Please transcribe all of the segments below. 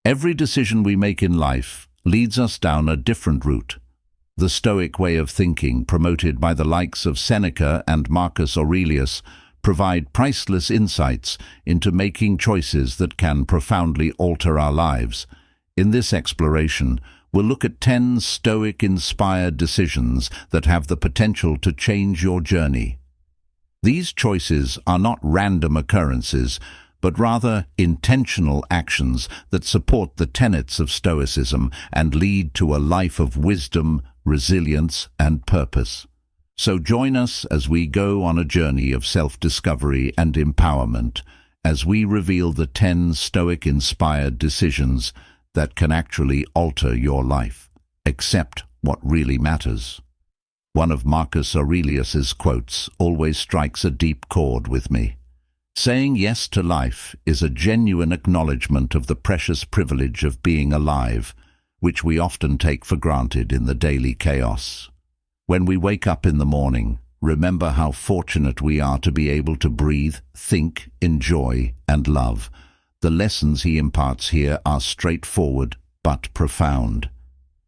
Every decision we make in life leads us down a different route. The Stoic way of thinking, promoted by the likes of Seneca and Marcus Aurelius, provide priceless insights into making choices that can profoundly alter our lives. In this exploration, we'll look at 10 Stoic-inspired decisions that have the potential to change your journey. These choices are not random occurrences, but rather intentional actions that support the tenets of Stoicism and lead to a life of wisdom, resilience, and purpose. So join us as we go on a journey of self-discovery and empowerment, as we reveal the 10 Stoic-inspired decisions that can actually alter your life. Accept what really matters. One of Marcus Aurelius's quotes always strikes a deep chord with me. Saying yes to life is a genuine acknowledgement of the precious privilege of being alive, which we often take for granted in the daily chaos. When we wake up in the morning, remember how fortunate we are to be able to breathe, think, enjoy, and love. The lessons he imparts here are straightforward but profound.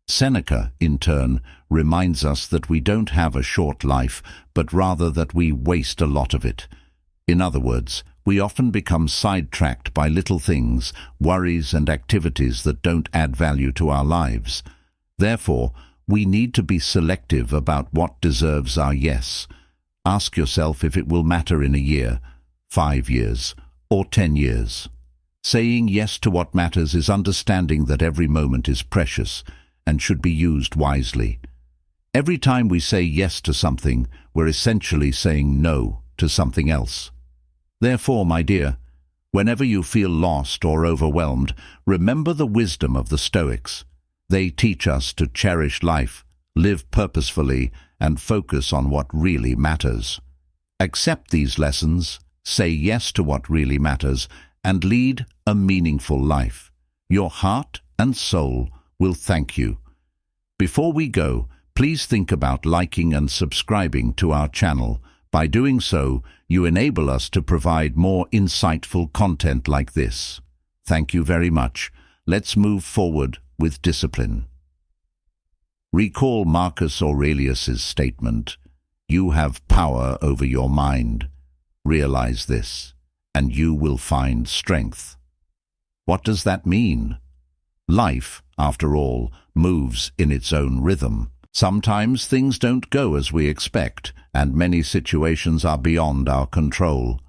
Seneca, in turn, reminds us that we don't have a short life, but rather that we waste a lot of it. In other words, we often become sidetracked by little things, worries and activities that don't add value to our lives. Therefore, we need to be selective about what deserves our yes. Ask yourself if it will matter in a year, 5 years, or 10 years. Saying yes to what matters is understanding that every moment is precious and should be used wisely. Every time we say yes to something, we're essentially saying no to something else. Therefore, my dear, whenever you feel lost or overwhelmed, remember the wisdom of the Stoics. They teach us to cherish life, live purposefully, and focus on what really matters. Accept these lessons, say yes to what really matters, and lead a meaningful life. Your heart and soul will thank you. Before we go, please think about liking and subscribing to our channel. By doing so, you enable us to provide more insightful content like this. Thank you very much. Let's move forward with discipline. Recall Marcus Aurelius's statement, "You have power over your mind. Realize this, and you will find strength." What does that mean? Life, after all, moves in its own rhythm. Sometimes things don't go as we expect, and many situations are beyond our control.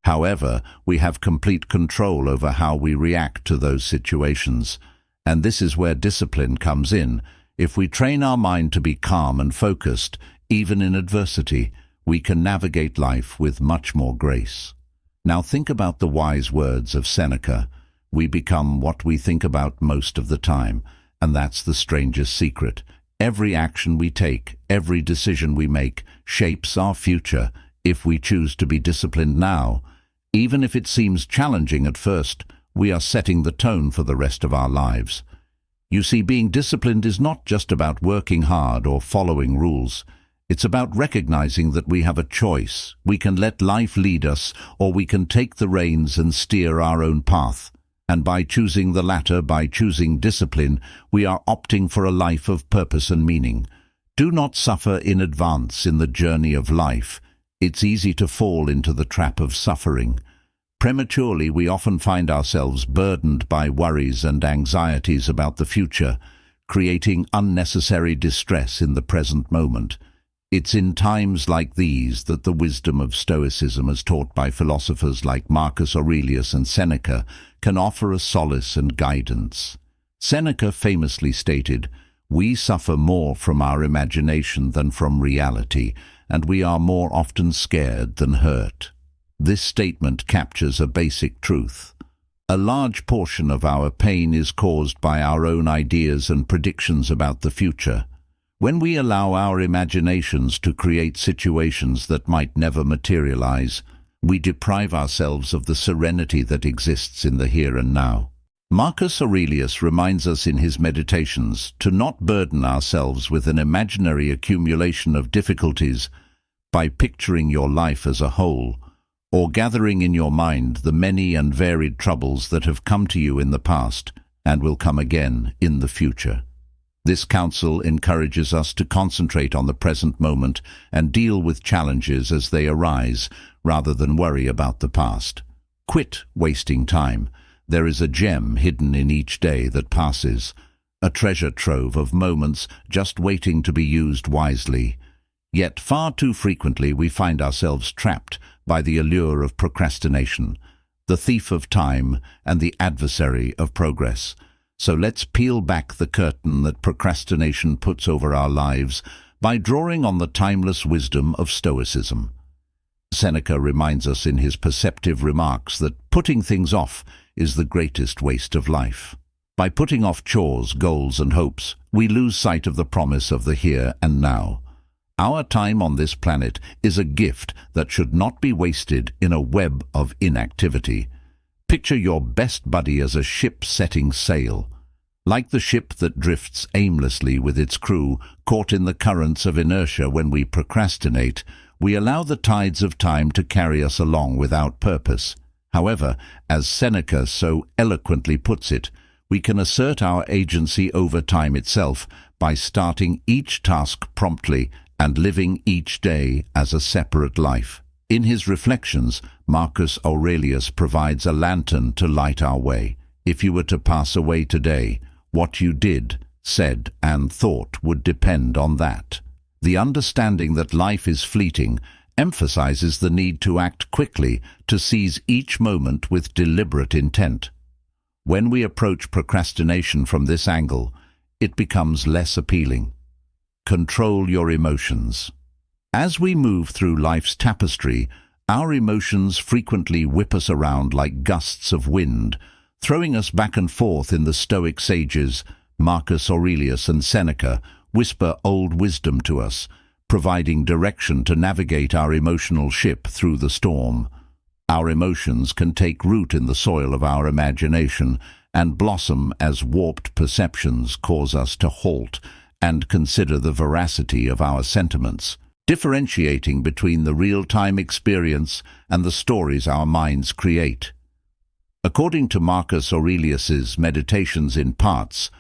However, we have complete control over how we react to those situations, and this is where discipline comes in. If we train our mind to be calm and focused, even in adversity, we can navigate life with much more grace. Now think about the wise words of Seneca. We become what we think about most of the time, and that's the strangest secret. Every action we take, every decision we make, shapes our future if we choose to be disciplined now. Even if it seems challenging at first, we are setting the tone for the rest of our lives. You see, being disciplined is not just about working hard or following rules. It's about recognizing that we have a choice. We can let life lead us, or we can take the reins and steer our own path. And by choosing the latter, by choosing discipline, we are opting for a life of purpose and meaning. Do not suffer in advance in the journey of life. It's easy to fall into the trap of suffering. Prematurely, we often find ourselves burdened by worries and anxieties about the future, creating unnecessary distress in the present moment. It's in times like these that the wisdom of Stoicism, as taught by philosophers like Marcus Aurelius and Seneca, can offer us solace and guidance. Seneca famously stated, "We suffer more from our imagination than from reality, and we are more often scared than hurt." This statement captures a basic truth. A large portion of our pain is caused by our own ideas and predictions about the future. When we allow our imaginations to create situations that might never materialize, we deprive ourselves of the serenity that exists in the here and now. Marcus Aurelius reminds us in his Meditations to not burden ourselves with an imaginary accumulation of difficulties by picturing your life as a whole, or gathering in your mind the many and varied troubles that have come to you in the past. and will come again in the future. This counsel encourages us to concentrate on the present moment and deal with challenges as they arise, rather than worry about the past. Quit wasting time. There is a gem hidden in each day that passes, a treasure trove of moments just waiting to be used wisely. Yet far too frequently we find ourselves trapped by the allure of procrastination, the thief of time and the adversary of progress. So let's peel back the curtain that procrastination puts over our lives by drawing on the timeless wisdom of Stoicism. Seneca reminds us in his perceptive remarks that putting things off is the greatest waste of life. By putting off chores, goals and hopes, we lose sight of the promise of the here and now. Our time on this planet is a gift that should not be wasted in a web of inactivity. Picture your best buddy as a ship setting sail. Like the ship that drifts aimlessly with its crew, caught in the currents of inertia when we procrastinate, we allow the tides of time to carry us along without purpose. However, as Seneca so eloquently puts it, we can assert our agency over time itself by starting each task promptly and living each day as a separate life. In his reflections, Marcus Aurelius provides a lantern to light our way. If you were to pass away today, what you did, said, and thought would depend on that. The understanding that life is fleeting emphasizes the need to act quickly, to seize each moment with deliberate intent. When we approach procrastination from this angle, it becomes less appealing. Control your emotions. As we move through life's tapestry, our emotions frequently whip us around like gusts of wind, throwing us back and forth. In the Stoic sages, Marcus Aurelius and Seneca, whisper old wisdom to us, providing direction to navigate our emotional ship through the storm. Our emotions can take root in the soil of our imagination and blossom as warped perceptions cause us to halt and consider the veracity of our sentiments, differentiating between the real-time experience and the stories our minds create. According to Marcus Aurelius's Meditations in Parts,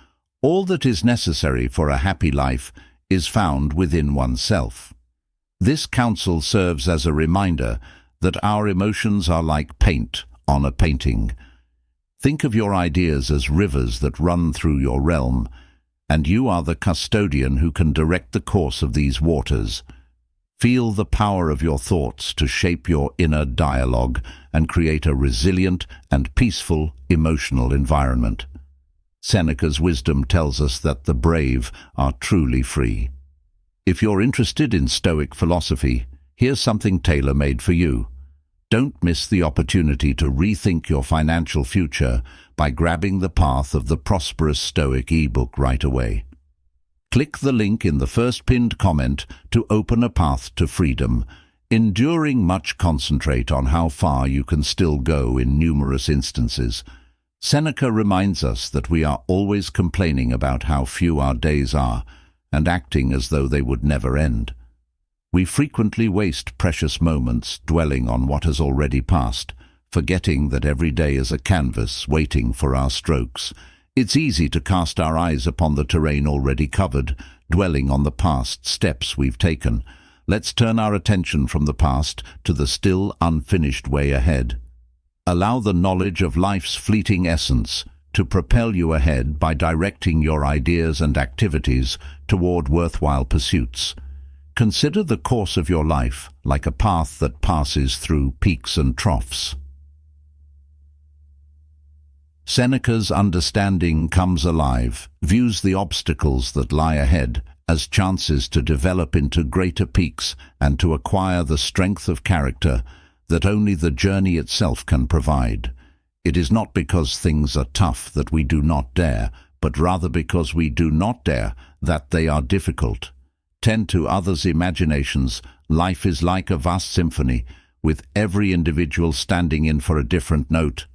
all that is necessary for a happy life is found within oneself. This counsel serves as a reminder that our emotions are like paint on a painting. Think of your ideas as rivers that run through your realm, and you are the custodian who can direct the course of these waters. Feel the power of your thoughts to shape your inner dialogue and create a resilient and peaceful emotional environment. Seneca's wisdom tells us that the brave are truly free. If you're interested in Stoic philosophy, here's something tailor-made for you. Don't miss the opportunity to rethink your financial future by grabbing the path of the Prosperous Stoic ebook right away. Click the link in the first pinned comment to open a path to freedom, enduring much concentrate on how far you can still go in numerous instances. Seneca reminds us that we are always complaining about how few our days are and acting as though they would never end. We frequently waste precious moments dwelling on what has already passed, forgetting that every day is a canvas waiting for our strokes. It's easy to cast our eyes upon the terrain already covered, dwelling on the past steps we've taken. Let's turn our attention from the past to the still unfinished way ahead. Allow the knowledge of life's fleeting essence to propel you ahead by directing your ideas and activities toward worthwhile pursuits. Consider the course of your life like a path that passes through peaks and troughs. Seneca's understanding comes alive, views the obstacles that lie ahead as chances to develop into greater peaks and to acquire the strength of character that only the journey itself can provide. It is not because things are tough that we do not dare, but rather because we do not dare that they are difficult. Tend to others' imaginations. Life is like a vast symphony, with every individual standing in for a different note.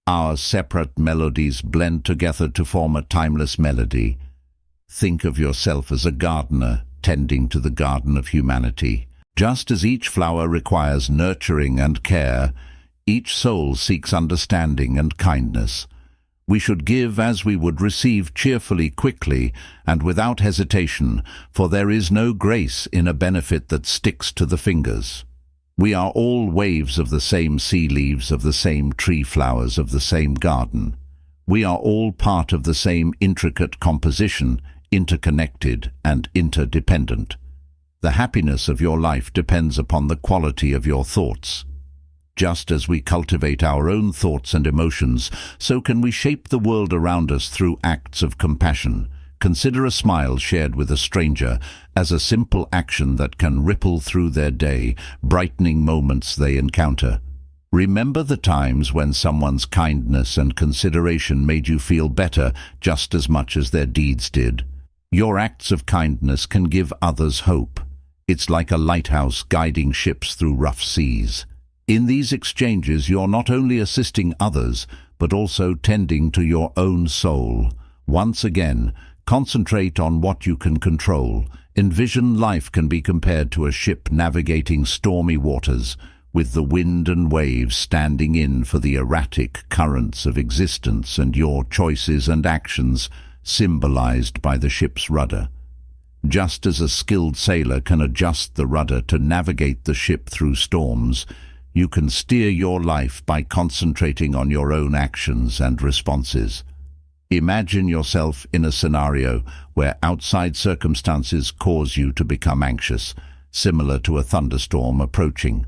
Our separate melodies blend together to form a timeless melody. Think of yourself as a gardener tending to the garden of humanity. Just as each flower requires nurturing and care, each soul seeks understanding and kindness. We should give as we would receive, cheerfully, quickly, and without hesitation, for there is no grace in a benefit that sticks to the fingers. We are all waves of the same sea leaves, of the same tree flowers, of the same garden. We are all part of the same intricate composition, interconnected and interdependent. The happiness of your life depends upon the quality of your thoughts. Just as we cultivate our own thoughts and emotions, so can we shape the world around us through acts of compassion. Consider a smile shared with a stranger as a simple action that can ripple through their day, brightening moments they encounter. Remember the times when someone's kindness and consideration made you feel better just as much as their deeds did. Your acts of kindness can give others hope. It's like a lighthouse guiding ships through rough seas. In these exchanges, you're not only assisting others, but also tending to your own soul. Once again, concentrate on what you can control. Envision life can be compared to a ship navigating stormy waters, with the wind and waves standing in for the erratic currents of existence, and your choices and actions symbolized by the ship's rudder. Just as a skilled sailor can adjust the rudder to navigate the ship through storms, you can steer your life by concentrating on your own actions and responses. Imagine yourself in a scenario where outside circumstances cause you to become anxious, similar to a thunderstorm approaching.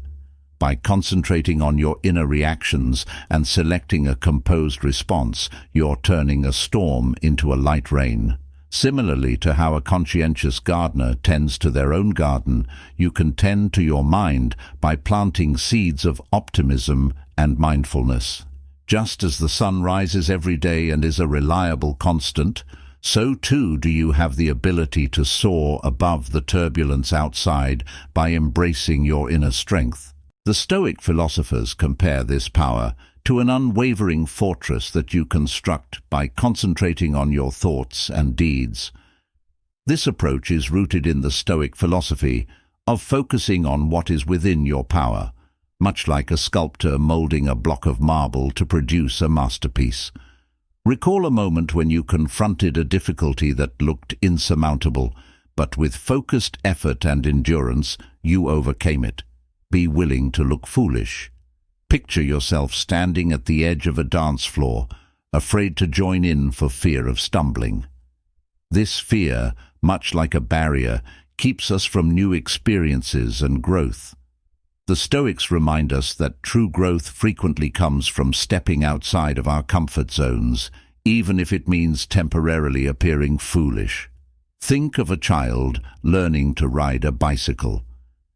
By concentrating on your inner reactions and selecting a composed response, you're turning a storm into a light rain. Similarly to how a conscientious gardener tends to their own garden, you can tend to your mind by planting seeds of optimism and mindfulness. Just as the sun rises every day and is a reliable constant, so too do you have the ability to soar above the turbulence outside by embracing your inner strength. The Stoic philosophers compare this power to an unwavering fortress that you construct by concentrating on your thoughts and deeds. This approach is rooted in the Stoic philosophy of focusing on what is within your power, much like a sculptor molding a block of marble to produce a masterpiece. Recall a moment when you confronted a difficulty that looked insurmountable, but with focused effort and endurance, you overcame it. Be willing to look foolish. Picture yourself standing at the edge of a dance floor, afraid to join in for fear of stumbling. This fear, much like a barrier, keeps us from new experiences and growth. The Stoics remind us that true growth frequently comes from stepping outside of our comfort zones, even if it means temporarily appearing foolish. Think of a child learning to ride a bicycle.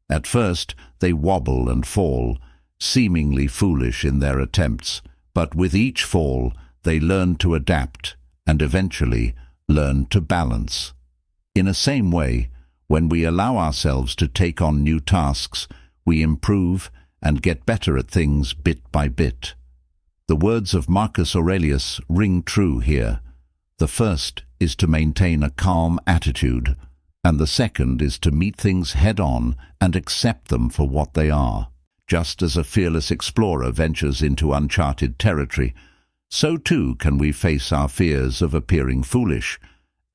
At first, they wobble and fall, seemingly foolish in their attempts, but with each fall, they learn to adapt and eventually learn to balance. In the same way, when we allow ourselves to take on new tasks, we improve and get better at things bit by bit. The words of Marcus Aurelius ring true here. The first is to maintain a calm attitude, and the second is to meet things head-on and accept them for what they are. Just as a fearless explorer ventures into uncharted territory, so too can we face our fears of appearing foolish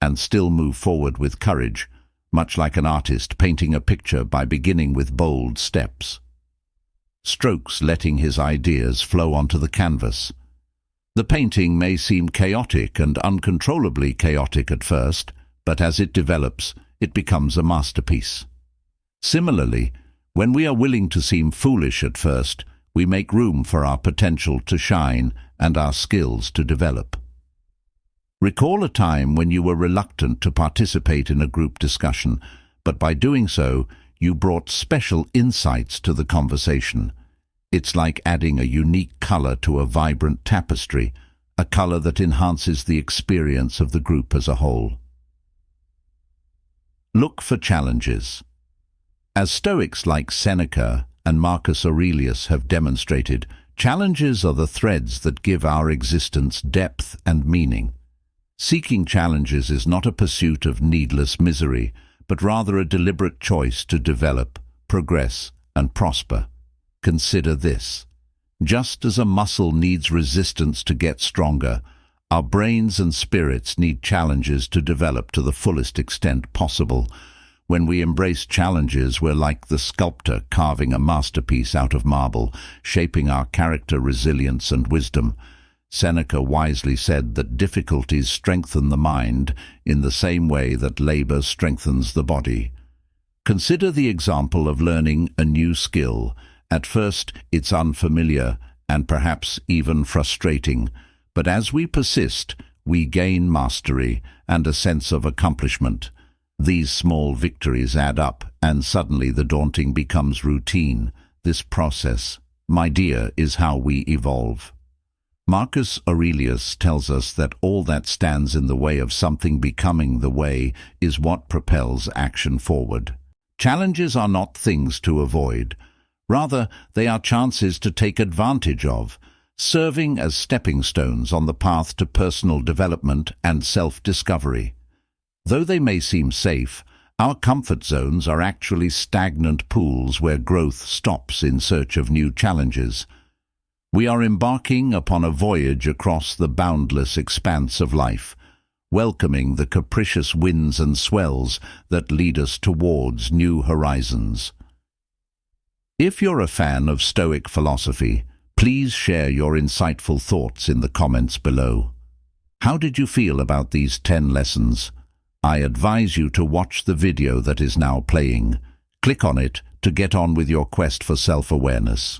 and still move forward with courage, much like an artist painting a picture by beginning with bold steps. Strokes letting his ideas flow onto the canvas. The painting may seem chaotic and uncontrollably chaotic at first, but as it develops, it becomes a masterpiece. Similarly, when we are willing to seem foolish at first, we make room for our potential to shine and our skills to develop. Recall a time when you were reluctant to participate in a group discussion, but by doing so, you brought special insights to the conversation. It's like adding a unique color to a vibrant tapestry, a color that enhances the experience of the group as a whole. Look for challenges. As Stoics like Seneca and Marcus Aurelius have demonstrated, challenges are the threads that give our existence depth and meaning. Seeking challenges is not a pursuit of needless misery, but rather a deliberate choice to develop, progress, and prosper. Consider this. Just as a muscle needs resistance to get stronger, Our brains and spirits need challenges to develop to the fullest extent possible. When we embrace challenges, we're like the sculptor carving a masterpiece out of marble, shaping our character, resilience, and wisdom. Seneca wisely said that difficulties strengthen the mind in the same way that labor strengthens the body. Consider the example of learning a new skill. At first, it's unfamiliar and perhaps even frustrating, but as we persist, we gain mastery and a sense of accomplishment. These small victories add up, and suddenly the daunting becomes routine. This process, my dear, is how we evolve. Marcus Aurelius tells us that all that stands in the way of something becoming the way is what propels action forward. Challenges are not things to avoid. Rather, they are chances to take advantage of, serving as stepping stones on the path to personal development and self-discovery. Though they may seem safe, our comfort zones are actually stagnant pools where growth stops in search of new challenges. We are embarking upon a voyage across the boundless expanse of life, welcoming the capricious winds and swells that lead us towards new horizons. If you're a fan of Stoic philosophy, please share your insightful thoughts in the comments below. How did you feel about these 10 lessons? I advise you to watch the video that is now playing. Click on it to get on with your quest for self-awareness.